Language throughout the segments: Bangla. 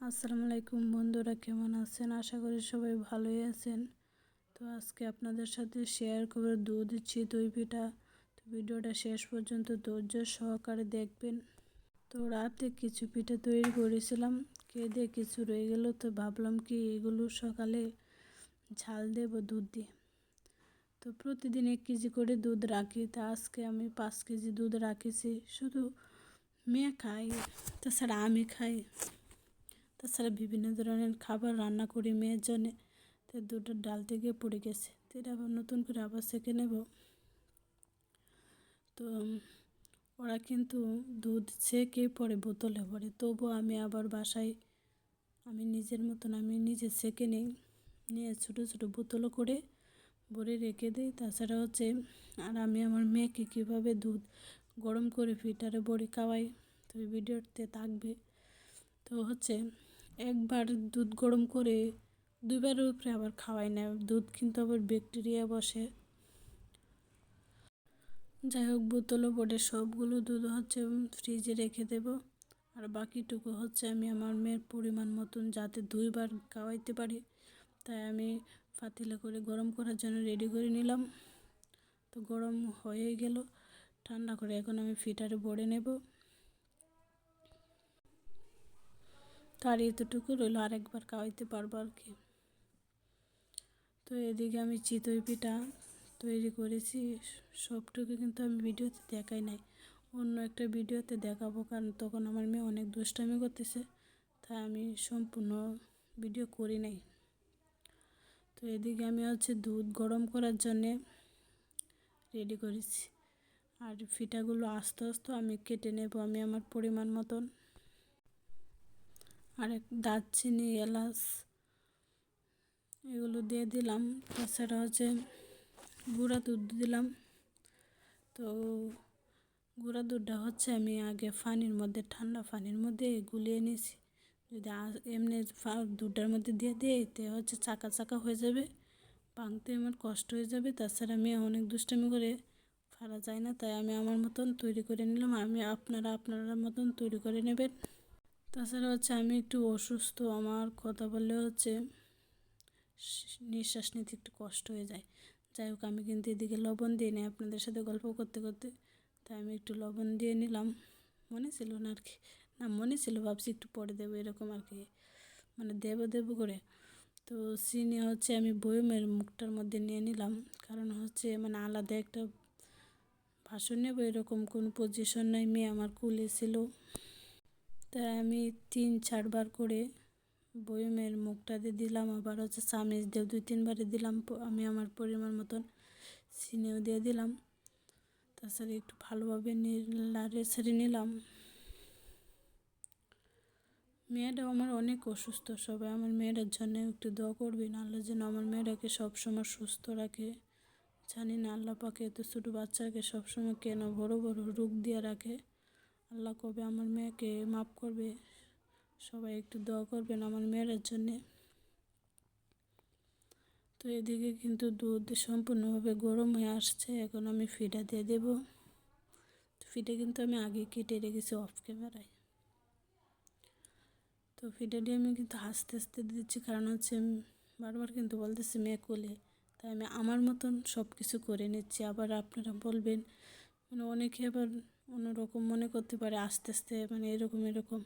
আসসালামু আলাইকুম বন্ধুরা, কেমন আছেন? আশা করি সবাই ভালোই আছেন। তো আজকে আপনাদের সাথে শেয়ার করব দুধ চিতই পিঠা। তো ভিডিওটা শেষ পর্যন্ত ধৈর্য সহকারে দেখবেন। তো রাতে কিছু পিঠা তৈরি করেছিলাম, খেয়ে কিছু রয়ে গেল, তো ভাবলাম কি এগুলো সকালে ঝাল দেব দুধ দিয়ে। তো প্রতিদিন 1 কেজি করে দুধ রাখি, তা আজকে আমি 5 কেজি দুধ রাখেছি। শুধু মেয়ে খাই, তাছাড়া আমি খাই, তাছাড়া বিভিন্ন ধরনের খাবার রান্না করি মেয়ের জন্যে। তো দুধের ডাল থেকে পড়ে গেছে, তো এটা আবার নতুন করে আবার সেঁকে নেব। তো ওরা কিন্তু দুধ সেঁকে পরে বোতলে ভরে, তবুও আমি আবার বাসায় আমি নিজের মতন আমি নিজে সেঁকে নিয়ে ছোটো ছোটো বোতলও করে ভরে রেখে দিই। তাছাড়া আর আমি আমার মেয়েকে কীভাবে দুধ গরম করে ফিল্টারে ভরে খাওয়াই, তো এই ভিডিওতে থাকবে। তো একবার দুধ গরম করে 2বারের উপরে আবার খাওয়াই না, দুধ কিন্তু আবার ব্যাকটেরিয়া বসে। যাই হোক, বোতলও পড়ে সবগুলো দুধ ফ্রিজে রেখে দেব। আর বাকিটুকু আমি আমার মেয়ের পরিমাণ মতন যাতে 2বার খাওয়াইতে পারি, তাই আমি পাতিলা করে গরম করার জন্য রেডি করে নিলাম। তো গরম হয়ে গেল, ঠান্ডা করে এখন আমি ফিল্টারে ভরে নেব। তার এতটুকু রইল, আরেকবার খাওয়াইতে পারবো আর কি। তো এদিকে আমি চিতই পিঠা তৈরি করেছি, সবটুকু কিন্তু আমি ভিডিওতে দেখাই নাই, অন্য একটা ভিডিওতে দেখাবো, কারণ তখন আমার মেয়ে অনেক দুষ্টামি করতেছে, তাই আমি সম্পূর্ণ ভিডিও করি নাই। তো এদিকে আমি দুধ গরম করার জন্যে রেডি করেছি, আর পিঠাগুলো আস্তে আস্তে আমি কেটে নেব আমি আমার পরিমাণ মতন। আর দারচিনি, এলাচ এগুলো দিয়ে দিলাম। তাছাড়া গুঁড়া দুধ দিলাম। তো গুঁড়া দুধটা আমি আগে ঠান্ডা পানির মধ্যে গুলিয়ে নিয়েছি। যদি এমনি দুধটার মধ্যে দিয়ে দিই তো চাকা চাকা হয়ে যাবে, ভাঙতে আমার কষ্ট হয়ে যাবে। তাছাড়া মেয়ে অনেক দুষ্টামি করে, ফাড়া যায় না, তাই আমি আমার মতন তৈরি করে নিলাম। আপনারা মতন তৈরি করে নেবেন। তাছাড়া আমি একটু অসুস্থ, আমার কথা বললে নিঃশ্বাস নিতে একটু কষ্ট হয়ে যায়। যাই হোক, আমি কিন্তু এদিকে লবণ দিয়ে নিই আপনাদের সাথে গল্প করতে করতে, তাই আমি একটু লবণ দিয়ে নিলাম। মনে ছিল না আর কি, না মনে ছিল, ভাবছি একটু পরে দেবো এরকম আর কি, মানে দেবো করে। তো চিনি আমি বয়মের মুখটার মধ্যে নিয়ে নিলাম, কারণ মানে আলাদা একটা ভাষণ নেব এরকম কোনো পজিশন নাই, মেয়ে আমার কুলে ছিল, তাই আমি 3-4বার করে বয়মের মুখটাতে দিলাম। আবার চামিচ দিয়ে 2-3বারে দিলাম। আমি আমার পরিমাণ মতন চিনিও দিয়ে দিলাম। তাছাড়া একটু ভালোভাবে লাড়ে ছেড়ে নিলাম। মেয়েটাও আমার অনেক অসুস্থ, সবাই আমার মেয়েটার জন্য একটু দোয়া করবেন, আল্লাহ যেন আমার মেয়েটাকে সবসময় সুস্থ রাখে। জানি না আল্লাহ পাকে এত ছোটো বাচ্চাকে সবসময় কেন বড় বড় রোগ দিয়ে রাখে। আল্লাহ কবে আমার মেয়েকে মাফ করবে। সবাই একটু দোয়া করবেন আমার মেয়েটার জন্যে। তো এদিকে কিন্তু দুধ সম্পূর্ণভাবে গরম হয়ে আসছে, এখন আমি ফিডা দিয়ে দেব। তো ফিডা কিন্তু আমি আগে কেটে রেখেছি অফ ক্যামেরায়। তো ফিডাটি আমি কিন্তু আস্তে আস্তে দিচ্ছি, কারণ বারবার কিন্তু বলতেছি মেয়ে কোলে, তাই আমি আমার মতন সব কিছু করে নিচ্ছি। আবার আপনারা বলবেন, মানে অনেকে আবার অন্যরকম মনে করতে পারে আস্তে আস্তে মানে এরকম,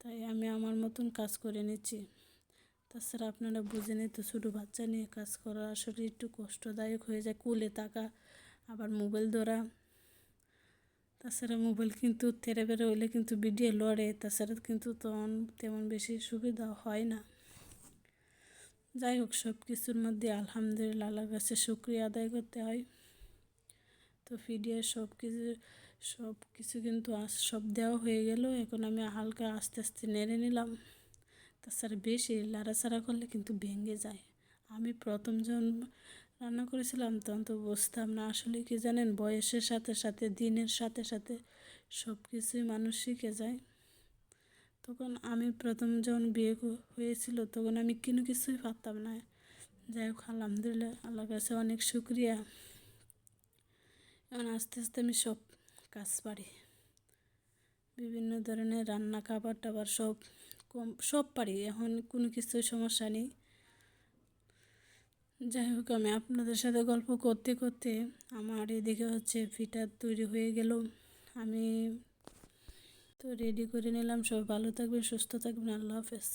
তাই আমি আমার মতন কাজ করে নিচ্ছি। তাছাড়া আপনারা বুঝে তো ছোটো বাচ্চা নিয়ে কাজ করা আসলে একটু কষ্টদায়ক হয়ে যায়, কোলে থাকা, আবার মোবাইল ধরা। তাছাড়া মোবাইল কিন্তু তেড়ে হইলে কিন্তু ভিডিও লড়ে, তাছাড়া কিন্তু তেমন বেশি সুবিধা হয় না। যাই হোক, সব কিছুর মধ্যে আলহামদুলিল্লাহ আল্লাহর কাছে শুকরিয়া আদায় করতে হয়। তো ভিডিও সব কিছু কিন্তু সব দেওয়া হয়ে গেল, এখন আমি হালকা আস্তে আস্তে নেড়ে নিলাম। তাছাড়া বেশি লাড়াচাড়া করলে কিন্তু ভেঙে যায়। আমি প্রথম যখন রান্না করেছিলাম তখন তো বুঝতাম না, আসলে কি জানেন, বয়সের সাথে সাথে দিনের সাথে সাথে সব কিছুই মানুষ শিখে যায়। তখন আমি প্রথম যখন বিয়ে হয়েছিল তখন আমি কোনো কিছুই পারতাম না। যাই হোক, আলহামদুলিল্লাহ আল্লাহর কাছে অনেক শুকরিয়া, এখন আস্তে আস্তে আমি সব কাজ পারি, বিভিন্ন ধরনের রান্না খাবার টাবার সব কম সব পারি, এখন কোনো কিছুই সমস্যা নেই। যাই হোক, আমি আপনাদের সাথে গল্প করতে করতে আমার এদিকে হচ্ছে ফিটার তৈরি হয়ে গেল। আমি তো রেডি করে নিলাম। সবাই ভালো থাকবেন, সুস্থ থাকবেন, আল্লাহ হাফেজ।